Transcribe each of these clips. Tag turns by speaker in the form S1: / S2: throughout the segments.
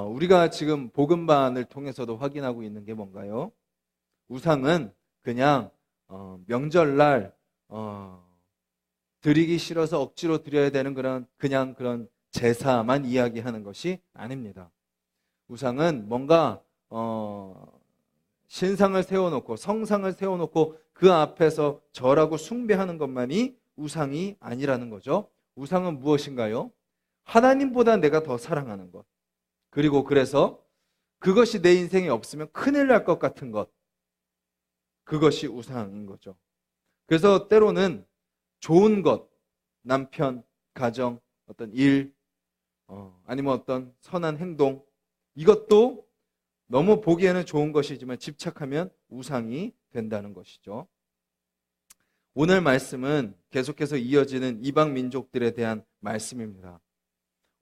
S1: 우리가 지금 복음반을 통해서도 확인하고 있는 게 뭔가요? 우상은 그냥 명절날 드리기 싫어서 억지로 드려야 되는 그런 제사만 이야기하는 것이 아닙니다. 우상은 뭔가 신상을 세워놓고 성상을 세워놓고 그 앞에서 절하고 숭배하는 것만이 우상이 아니라는 거죠. 우상은 무엇인가요? 하나님보다 내가 더 사랑하는 것. 그리고 그래서 그것이 내 인생에 없으면 큰일 날 것 같은 것. 그것이 우상인 거죠. 그래서 때로는 좋은 것, 남편, 가정, 어떤 일, 아니면 어떤 선한 행동, 이것도 너무 보기에는 좋은 것이지만 집착하면 우상이 된다는 것이죠. 오늘 말씀은 계속해서 이어지는 이방 민족들에 대한 말씀입니다.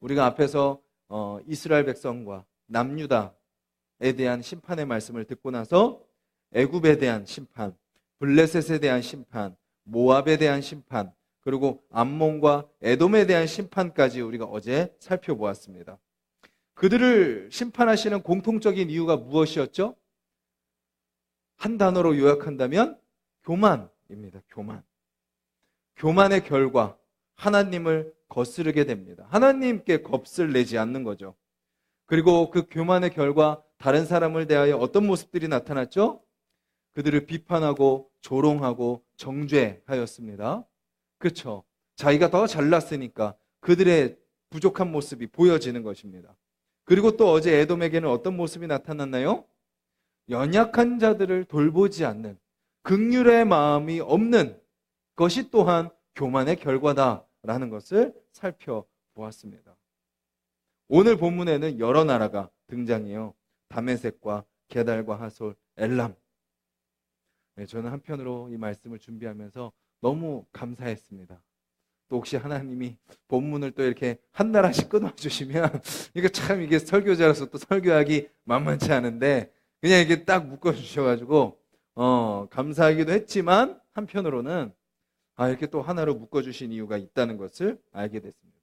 S1: 우리가 앞에서 이스라엘 백성과 남유다에 대한 심판의 말씀을 듣고 나서 애굽에 대한 심판, 블레셋에 대한 심판, 모압에 대한 심판, 그리고 암몬과 에돔에 대한 심판까지 우리가 어제 살펴보았습니다. 그들을 심판하시는 공통적인 이유가 무엇이었죠? 한 단어로 요약한다면 교만입니다. 교만. 교만의 결과 하나님을 거스르게 됩니다. 하나님께 겁을 내지 않는 거죠. 그리고 그 교만의 결과 다른 사람을 대하여 어떤 모습들이 나타났죠? 그들을 비판하고 조롱하고 정죄하였습니다. 그렇죠. 자기가 더 잘났으니까 그들의 부족한 모습이 보여지는 것입니다. 그리고 또 어제 에돔에게는 어떤 모습이 나타났나요? 연약한 자들을 돌보지 않는 긍휼의 마음이 없는 것이 또한 교만의 결과다라는 것을 살펴보았습니다. 오늘 본문에는 여러 나라가 등장해요. 다메섹과 게달과 하솔, 엘람. 저는 한편으로 이 말씀을 준비하면서 너무 감사했습니다. 또 혹시 하나님이 본문을 또 이렇게 한 나라씩 끊어주시면 이게 설교자로서 또 설교하기 만만치 않은데 그냥 이렇게 딱 묶어주셔가지고 감사하기도 했지만 한편으로는 이렇게 또 하나로 묶어주신 이유가 있다는 것을 알게 됐습니다.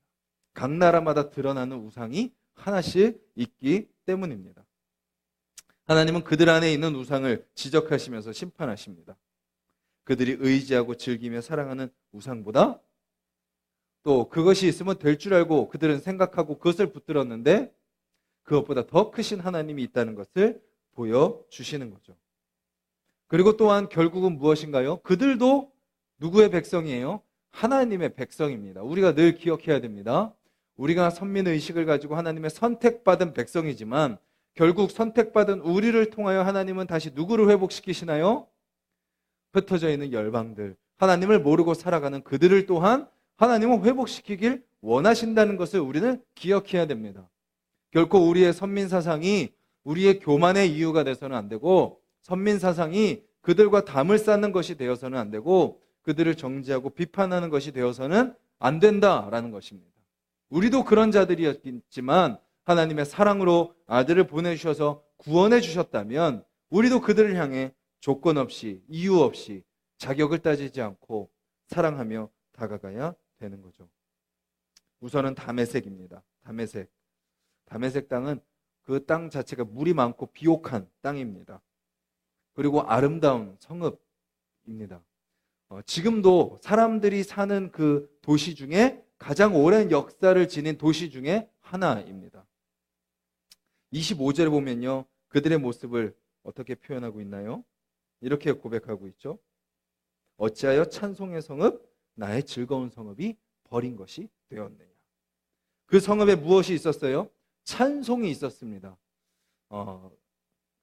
S1: 각 나라마다 드러나는 우상이 하나씩 있기 때문입니다. 하나님은 그들 안에 있는 우상을 지적하시면서 심판하십니다. 그들이 의지하고 즐기며 사랑하는 우상보다 또 그것이 있으면 될 줄 알고 그들은 생각하고 그것을 붙들었는데 그것보다 더 크신 하나님이 있다는 것을 보여주시는 거죠. 그리고 또한 결국은 무엇인가요? 그들도 누구의 백성이에요? 하나님의 백성입니다. 우리가 늘 기억해야 됩니다. 우리가 선민의식을 가지고 하나님의 선택받은 백성이지만 결국 선택받은 우리를 통하여 하나님은 다시 누구를 회복시키시나요? 흩어져 있는 열방들, 하나님을 모르고 살아가는 그들을 또한 하나님은 회복시키길 원하신다는 것을 우리는 기억해야 됩니다. 결코 우리의 선민사상이 우리의 교만의 이유가 돼서는 안 되고 선민사상이 그들과 담을 쌓는 것이 되어서는 안 되고 그들을 정죄하고 비판하는 것이 되어서는 안 된다라는 것입니다. 우리도 그런 자들이었지만 하나님의 사랑으로 아들을 보내주셔서 구원해 주셨다면 우리도 그들을 향해 조건 없이 이유 없이 자격을 따지지 않고 사랑하며 다가가야 되는 거죠. 우선은 다메섹입니다. 다메섹 땅은 그 땅 자체가 물이 많고 비옥한 땅입니다. 그리고 아름다운 성읍입니다. 지금도 사람들이 사는 그 도시 중에 가장 오랜 역사를 지닌 도시 중에 하나입니다. 25절에 보면요. 그들의 모습을 어떻게 표현하고 있나요? 이렇게 고백하고 있죠. 어찌하여 찬송의 성읍, 나의 즐거운 성읍이 버린 것이 되었느냐. 그 성읍에 무엇이 있었어요? 찬송이 있었습니다.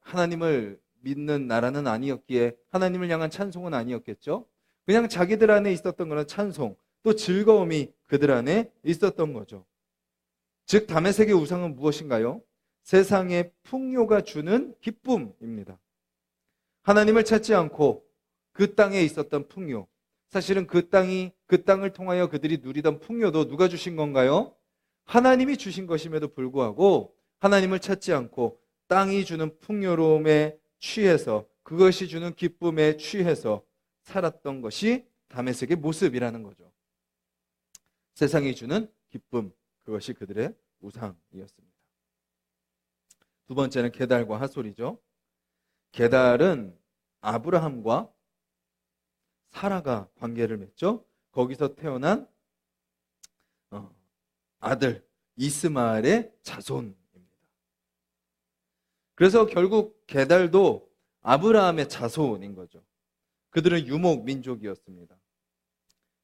S1: 하나님을 믿는 나라는 아니었기에 하나님을 향한 찬송은 아니었겠죠. 그냥 자기들 안에 있었던 그런 찬송, 또 즐거움이 그들 안에 있었던 거죠. 즉 다메섹의 우상은 무엇인가요? 세상의 풍요가 주는 기쁨입니다. 하나님을 찾지 않고 그 땅에 있었던 풍요, 사실은 그 땅을 통하여 그들이 누리던 풍요도 누가 주신 건가요? 하나님이 주신 것임에도 불구하고 하나님을 찾지 않고 땅이 주는 풍요로움에 취해서 그것이 주는 기쁨에 취해서 살았던 것이 다메섹의 모습이라는 거죠. 세상이 주는 기쁨, 그것이 그들의 우상이었습니다. 두 번째는 게달과 하솔이죠. 게달은 아브라함과 사라가 관계를 맺죠. 거기서 태어난 아들 이스마엘의 자손입니다. 그래서 결국 게달도 아브라함의 자손인 거죠. 그들은 유목 민족이었습니다.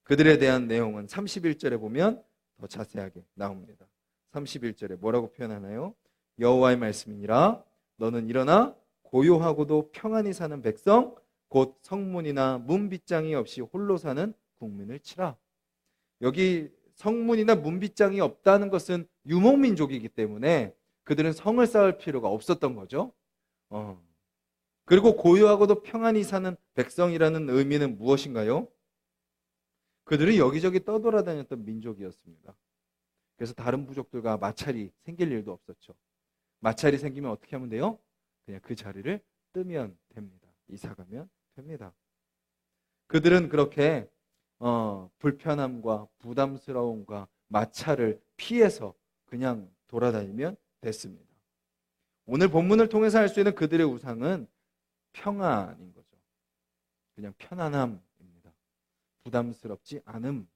S1: 그들에 대한 내용은 31절에 보면 더 자세하게 나옵니다. 31절에 뭐라고 표현하나요? 여호와의 말씀이니라 너는 일어나 고요하고도 평안히 사는 백성 곧 성문이나 문빗장이 없이 홀로 사는 국민을 치라. 여기 성문이나 문빗장이 없다는 것은 유목민족이기 때문에 그들은 성을 쌓을 필요가 없었던 거죠. 그리고 고요하고도 평안히 사는 백성이라는 의미는 무엇인가요? 그들은 여기저기 떠돌아다녔던 민족이었습니다. 그래서 다른 부족들과 마찰이 생길 일도 없었죠. 마찰이 생기면 어떻게 하면 돼요? 그냥 그 자리를 뜨면 됩니다. 이사가면 됩니다. 그들은 그렇게 불편함과 부담스러움과 마찰을 피해서 그냥 돌아다니면 됐습니다. 오늘 본문을 통해서 할 수 있는 그들의 우상은 평안인 거죠. 그냥 편안함입니다. 부담스럽지 않음입니다.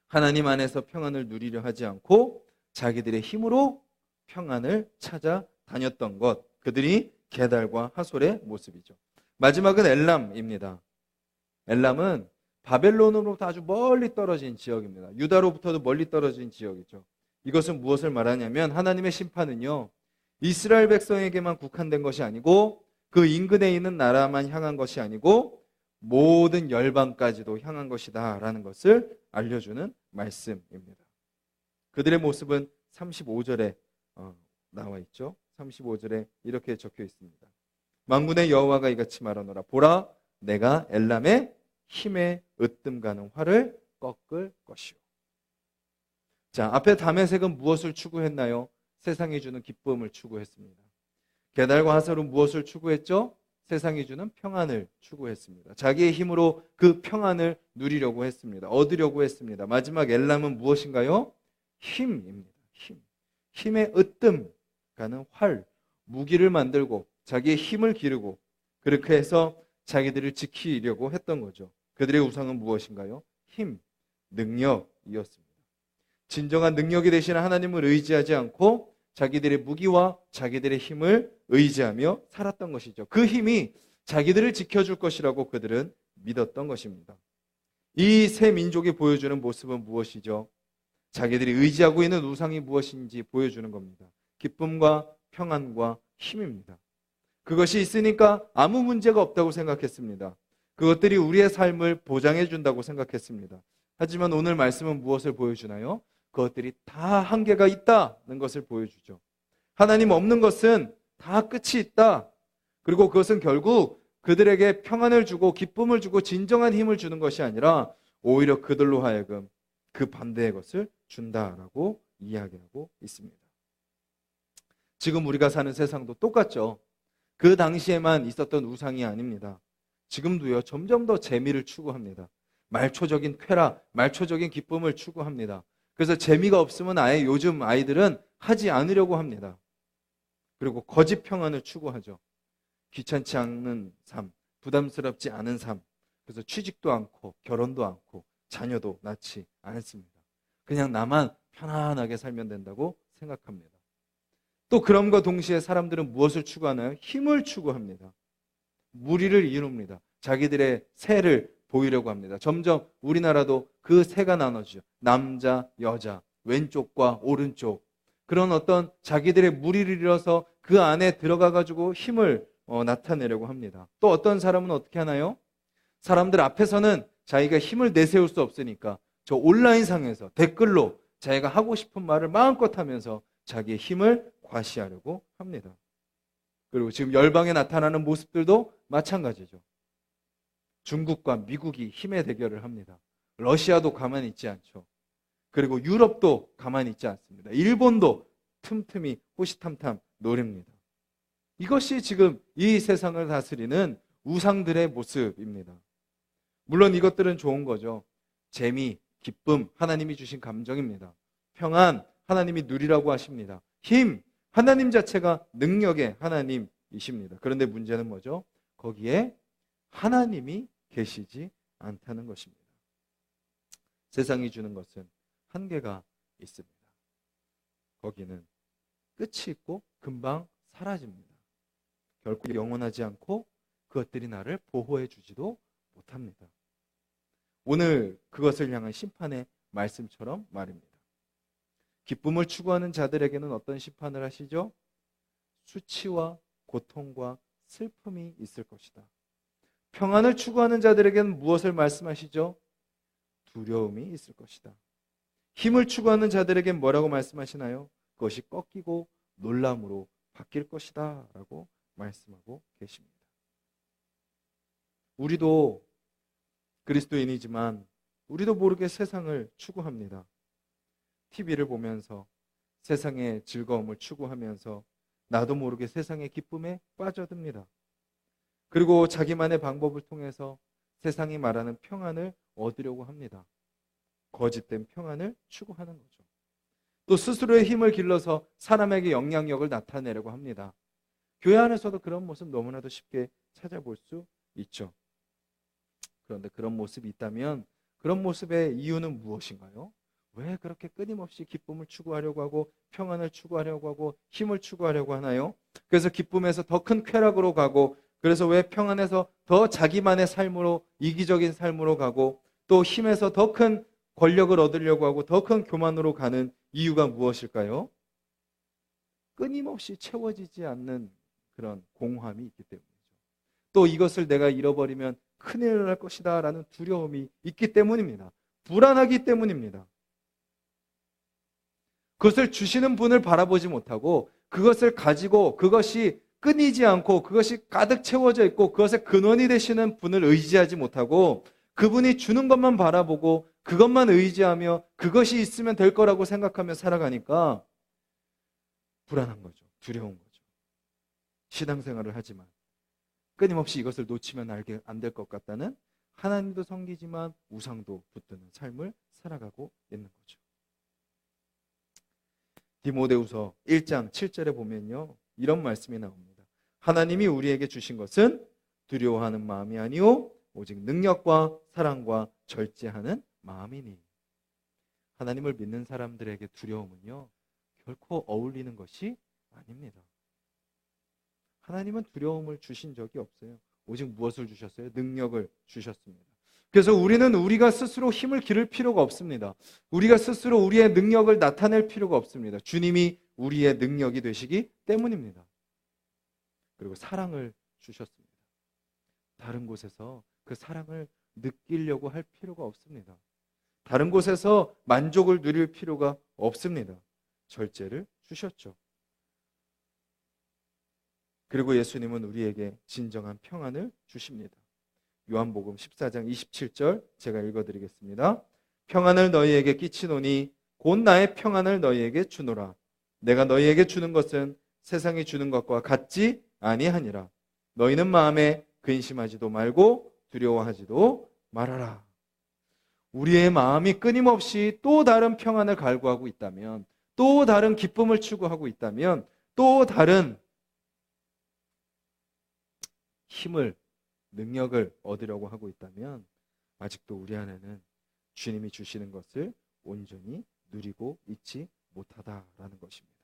S1: 하나님 안에서 평안을 누리려 하지 않고 자기들의 힘으로 평안을 찾아 다녔던 것, 그들이 게달과 하솔의 모습이죠. 마지막은 엘람입니다. 엘람은 바벨론으로부터 아주 멀리 떨어진 지역입니다. 유다로부터도 멀리 떨어진 지역이죠. 이것은 무엇을 말하냐면 하나님의 심판은요, 이스라엘 백성에게만 국한된 것이 아니고 그 인근에 있는 나라만 향한 것이 아니고 모든 열방까지도 향한 것이다 라는 것을 알려주는 말씀입니다. 그들의 모습은 35절에 나와 있죠. 35절에 이렇게 적혀 있습니다. 만군의 여호와가 이같이 말하노라. 보라, 내가 엘람의 힘에 으뜸가는 활을 꺾을 것이요. 자, 앞에 다메섹은 무엇을 추구했나요? 세상이 주는 기쁨을 추구했습니다. 게달과 하솔은 무엇을 추구했죠? 세상이 주는 평안을 추구했습니다. 자기의 힘으로 그 평안을 누리려고 했습니다. 얻으려고 했습니다. 마지막 엘람은 무엇인가요? 힘입니다. 힘. 힘에 으뜸 가는 활, 무기를 만들고 자기의 힘을 기르고 그렇게 해서 자기들을 지키려고 했던 거죠. 그들의 우상은 무엇인가요? 힘, 능력이었습니다. 진정한 능력이 되시는 하나님을 의지하지 않고 자기들의 무기와 자기들의 힘을 의지하며 살았던 것이죠. 그 힘이 자기들을 지켜줄 것이라고 그들은 믿었던 것입니다. 이 세 민족이 보여주는 모습은 무엇이죠? 자기들이 의지하고 있는 우상이 무엇인지 보여주는 겁니다. 기쁨과 평안과 힘입니다. 그것이 있으니까 아무 문제가 없다고 생각했습니다. 그것들이 우리의 삶을 보장해 준다고 생각했습니다. 하지만 오늘 말씀은 무엇을 보여주나요? 그것들이 다 한계가 있다는 것을 보여주죠. 하나님 없는 것은 다 끝이 있다. 그리고 그것은 결국 그들에게 평안을 주고 기쁨을 주고 진정한 힘을 주는 것이 아니라 오히려 그들로 하여금 그 반대의 것을 준다라고 이야기하고 있습니다. 지금 우리가 사는 세상도 똑같죠. 그 당시에만 있었던 우상이 아닙니다. 지금도요, 점점 더 재미를 추구합니다. 말초적인 쾌락, 말초적인 기쁨을 추구합니다. 그래서 재미가 없으면 아예 요즘 아이들은 하지 않으려고 합니다. 그리고 거짓 평안을 추구하죠. 귀찮지 않는 삶, 부담스럽지 않은 삶. 그래서 취직도 않고 결혼도 않고 자녀도 낳지 않습니다. 그냥 나만 편안하게 살면 된다고 생각합니다. 또 그럼과 동시에 사람들은 무엇을 추구하나요? 힘을 추구합니다. 무리를 이룹니다. 자기들의 세를 보이려고 합니다. 점점 우리나라도 그 세가 나눠지죠. 남자, 여자, 왼쪽과 오른쪽. 그런 어떤 자기들의 무리를 이뤄서 그 안에 들어가가지고 힘을 나타내려고 합니다. 또 어떤 사람은 어떻게 하나요? 사람들 앞에서는 자기가 힘을 내세울 수 없으니까 저 온라인상에서 댓글로 자기가 하고 싶은 말을 마음껏 하면서 자기의 힘을 과시하려고 합니다. 그리고 지금 열방에 나타나는 모습들도 마찬가지죠. 중국과 미국이 힘의 대결을 합니다. 러시아도 가만히 있지 않죠. 그리고 유럽도 가만히 있지 않습니다. 일본도 틈틈이 호시탐탐 노립니다. 이것이 지금 이 세상을 다스리는 우상들의 모습입니다. 물론 이것들은 좋은 거죠. 재미, 기쁨, 하나님이 주신 감정입니다. 평안, 하나님이 누리라고 하십니다. 힘, 하나님 자체가 능력의 하나님이십니다. 그런데 문제는 뭐죠? 거기에 하나님이 계시지 않다는 것입니다. 세상이 주는 것은 한계가 있습니다. 거기는 끝이 있고 금방 사라집니다. 결코 영원하지 않고 그것들이 나를 보호해 주지도 못합니다. 오늘 그것을 향한 심판의 말씀처럼 말입니다. 기쁨을 추구하는 자들에게는 어떤 심판을 하시죠? 수치와 고통과 슬픔이 있을 것이다. 평안을 추구하는 자들에게는 무엇을 말씀하시죠? 두려움이 있을 것이다. 힘을 추구하는 자들에게는 뭐라고 말씀하시나요? 그것이 꺾이고 놀람으로 바뀔 것이다 라고 말씀하고 계십니다. 우리도 그리스도인이지만 우리도 모르게 세상을 추구합니다. TV를 보면서 세상의 즐거움을 추구하면서 나도 모르게 세상의 기쁨에 빠져듭니다. 그리고 자기만의 방법을 통해서 세상이 말하는 평안을 얻으려고 합니다. 거짓된 평안을 추구하는 거죠. 또 스스로의 힘을 길러서 사람에게 영향력을 나타내려고 합니다. 교회 안에서도 그런 모습 너무나도 쉽게 찾아볼 수 있죠. 그런데 그런 모습이 있다면 그런 모습의 이유는 무엇인가요? 왜 그렇게 끊임없이 기쁨을 추구하려고 하고 평안을 추구하려고 하고 힘을 추구하려고 하나요? 그래서 기쁨에서 더 큰 쾌락으로 가고, 그래서 왜 평안에서 더 자기만의 삶으로, 이기적인 삶으로 가고, 또 힘에서 더 큰 권력을 얻으려고 하고 더 큰 교만으로 가는 이유가 무엇일까요? 끊임없이 채워지지 않는 그런 공허함이 있기 때문이죠. 또 이것을 내가 잃어버리면 큰일 날 것이다 라는 두려움이 있기 때문입니다. 불안하기 때문입니다. 그것을 주시는 분을 바라보지 못하고 그것을 가지고 그것이 끊이지 않고 그것이 가득 채워져 있고 그것의 근원이 되시는 분을 의지하지 못하고 그분이 주는 것만 바라보고 그것만 의지하며 그것이 있으면 될 거라고 생각하며 살아가니까 불안한 거죠. 두려운 거죠. 신앙생활을 하지만 끊임없이 이것을 놓치면 안 될 것 같다는, 하나님도 섬기지만 우상도 붙드는 삶을 살아가고 있는 거죠. 디모데후서 1장 7절에 보면요, 이런 말씀이 나옵니다. 하나님이 우리에게 주신 것은 두려워하는 마음이 아니오 오직 능력과 사랑과 절제하는 마음이니. 하나님을 믿는 사람들에게 두려움은요 결코 어울리는 것이 아닙니다. 하나님은 두려움을 주신 적이 없어요. 오직 무엇을 주셨어요? 능력을 주셨습니다. 그래서 우리는 우리가 스스로 힘을 기를 필요가 없습니다. 우리가 스스로 우리의 능력을 나타낼 필요가 없습니다. 주님이 우리의 능력이 되시기 때문입니다. 그리고 사랑을 주셨습니다. 다른 곳에서 그 사랑을 느끼려고 할 필요가 없습니다. 다른 곳에서 만족을 누릴 필요가 없습니다. 절제를 주셨죠. 그리고 예수님은 우리에게 진정한 평안을 주십니다. 요한복음 14장 27절 제가 읽어드리겠습니다. 평안을 너희에게 끼치노니 곧 나의 평안을 너희에게 주노라. 내가 너희에게 주는 것은 세상이 주는 것과 같지 아니하니라. 너희는 마음에 근심하지도 말고 두려워하지도 말아라. 우리의 마음이 끊임없이 또 다른 평안을 갈구하고 있다면, 또 다른 기쁨을 추구하고 있다면, 또 다른 힘을, 능력을 얻으려고 하고 있다면 아직도 우리 안에는 주님이 주시는 것을 온전히 누리고 있지 못하다라는 것입니다.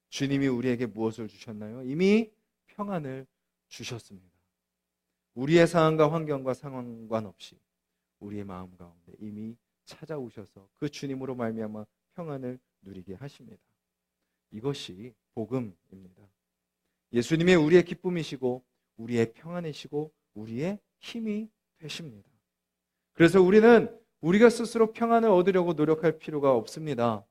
S1: 주님이 우리에게 무엇을 주셨나요? 이미 평안을 주셨습니다. 우리의 상황과 환경과 상관없이 우리의 마음 가운데 이미 찾아오셔서 그 주님으로 말미암아 평안을 누리게 하십니다. 이것이 복음입니다. 예수님이 우리의 기쁨이시고 우리의 평안이시고 우리의 힘이 되십니다. 그래서 우리는 우리가 스스로 평안을 얻으려고 노력할 필요가 없습니다.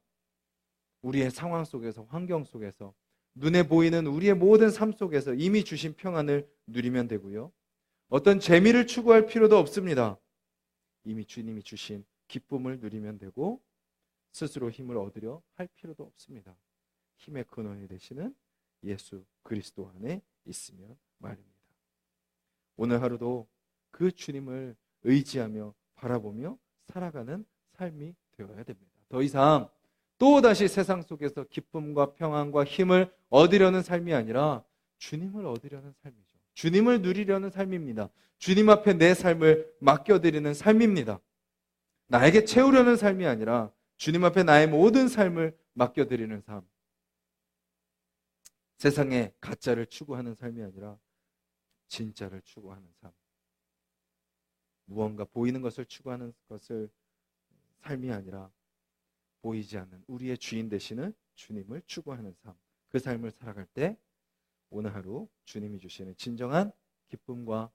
S1: 우리의 상황 속에서, 환경 속에서, 눈에 보이는 우리의 모든 삶 속에서 이미 주신 평안을 누리면 되고요. 어떤 재미를 추구할 필요도 없습니다. 이미 주님이 주신 기쁨을 누리면 되고 스스로 힘을 얻으려 할 필요도 없습니다. 힘의 근원이 되시는 예수 그리스도 안에 있으면 말입니다. 오늘 하루도 그 주님을 의지하며 바라보며 살아가는 삶이 되어야 됩니다. 더 이상 또다시 세상 속에서 기쁨과 평안과 힘을 얻으려는 삶이 아니라 주님을 얻으려는 삶이죠. 주님을 누리려는 삶입니다. 주님 앞에 내 삶을 맡겨드리는 삶입니다. 나에게 채우려는 삶이 아니라 주님 앞에 나의 모든 삶을 맡겨드리는 삶. 세상에 가짜를 추구하는 삶이 아니라 진짜를 추구하는 삶. 무언가 보이는 것을 추구하는 것을 삶이 아니라 보이지 않는 우리의 주인 되시는 주님을 추구하는 삶. 그 삶을 살아갈 때 오늘 하루 주님이 주시는 진정한 기쁨과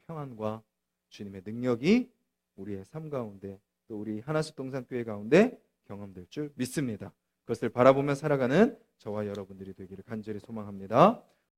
S1: 평안과 주님의 능력이 우리의 삶 가운데 또 우리 하나씩 동산교회 가운데 경험될 줄 믿습니다. 그것을 바라보며 살아가는 저와 여러분들이 되기를 간절히 소망합니다.